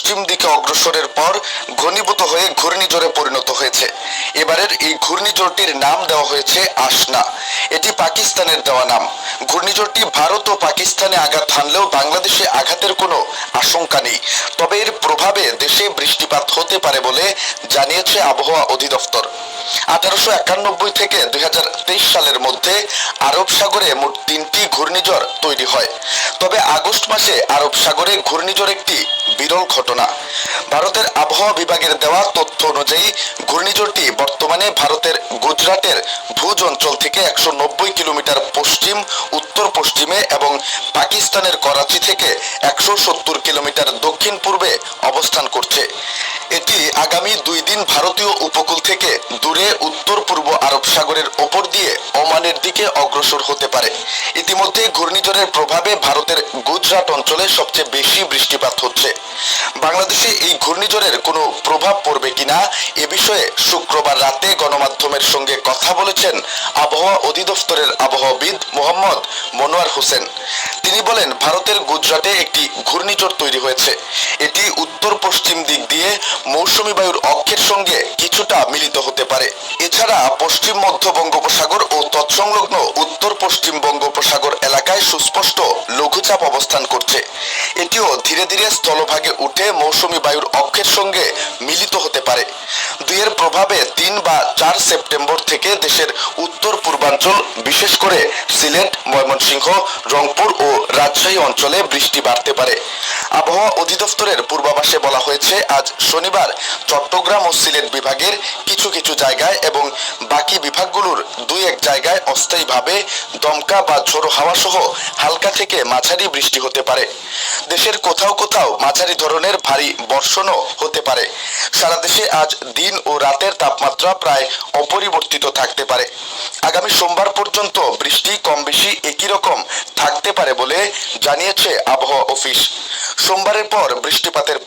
পশ্চিম দিকে অগ্রসরের পর ঘনীভূত হয়ে ঘূর্ণিঝড়ে পরিণত হয়েছে। এবারের এই ঘূর্ণিঝড়টির নাম দেওয়া হয়েছে আসনা। এটি পাকিস্তানের দেওয়া নাম। ঘূর্ণিঝড়টি ভারত ও পাকিস্তানে আঘাত হানলেও বাংলাদেশে আঘাতের কোনো আশঙ্কা নেই। তবে এর প্রভাবে দেশে বৃষ্টিপাত হতে পারে বলে জানিয়েছে আবহাওয়া অধিদপ্তর। 1891 থেকে 2023 সালের মধ্যে আরব সাগরে মোট 3টি ঘূর্ণিঝড় তৈরি হয়। তবে আগস্ট মাসে আরব সাগরে ঘূর্ণিঝড় একটি বিরল ঘটনা। ভারতের আবহাওয়া বিভাগের দেওয়া তথ্য অনুযায়ী ঘূর্ণিঝড়টি বর্তমানে ভারতের গুজরাটের ভুজ অঞ্চল থেকে 190 কিলোমিটার পশ্চিম উত্তর পশ্চিমে এবং পাকিস্তানের করাচি থেকে 170 কিলোমিটার দক্ষিণ পূর্বে অবস্থান করছে। এটি আগামী 2 দিন ভারতীয় উপকূল থেকে দূরে উত্তর পূর্ব আরব সাগরের ওপর দিয়ে ওমানের দিকে অগ্রসর হতে পারে। ইতিমধ্যে ঘূর্ণিঝড়ের প্রভাবে ভারতের গুজরাট অঞ্চলে সবচেয়ে বেশি বৃষ্টিপাত হচ্ছে। বাংলাদেশে এই ঘূর্ণিঝড়ের কোনো প্রভাব পড়বে কিনা এ বিষয়ে শুক্রবার রাতে গণমাধ্যমের সঙ্গে কথা বলেছেন আবহাওয়া অধিদপ্তরের আবহাওয়াবিদ মোহাম্মদ মনোয়ার হোসেন। তিনি বলেন, ভারতের গুজরাটে একটি ঘূর্ণিঝড় তৈরি হয়েছে। এটি উত্তর পশ্চিম দিক দিয়ে মৌসুমী বায়ুর অক্ষের সঙ্গে কিছুটা মিলিত হতে পারে। এছাড়া পশ্চিম মধ্য বঙ্গোপসাগর ও তৎসংলগ্ন উত্তর পশ্চিম বঙ্গোপসাগর এলাকায় সুস্পষ্ট লঘুচাপ অবস্থান করছে। এটিও ধীরে ধীরে স্থলভাগে উঠে মৌসুমী বায়ুর অক্ষের সঙ্গে মিলিত হতে পারে। দুইয়ের প্রভাবে 3 বা 4 সেপ্টেম্বর থেকে দেশের উত্তর পূর্বাঞ্চল বিশেষ করে সিলেট, ময়মনসিংহ, রংপুর ও রাজশাহী অঞ্চলে বৃষ্টি বাড়তে পারে। আবহাওয়া অধিদপ্তরের পূর্বাভাসে বলা হয়েছে, আজ শনিবার চট্টগ্রাম ও সিলেট বিভাগের কিছু কিছু জায়গায় এবং বাকি বিভাগগুলোর 2-1 জায়গায় অস্থায়ীভাবে দমকা বা ঝোড়ো হাওয়া সহ হালকা থেকে মাঝারি বৃষ্টি হতে পারে। দেশের কোথাও কোথাও মাঝারি ধরনের ভারী বর্ষণও হতে পারে। সারা দেশে আজ দিন ও রাতের তাপমাত্রা প্রায় অপরিবর্তিত থাকতে পারে। আগামী সোমবার পর্যন্ত বৃষ্টি কম বেশি একই রকম থাকতে পারে বলে জানিয়েছে আবহাওয়া অফিস। সোমবারের পর বৃষ্টিপাতের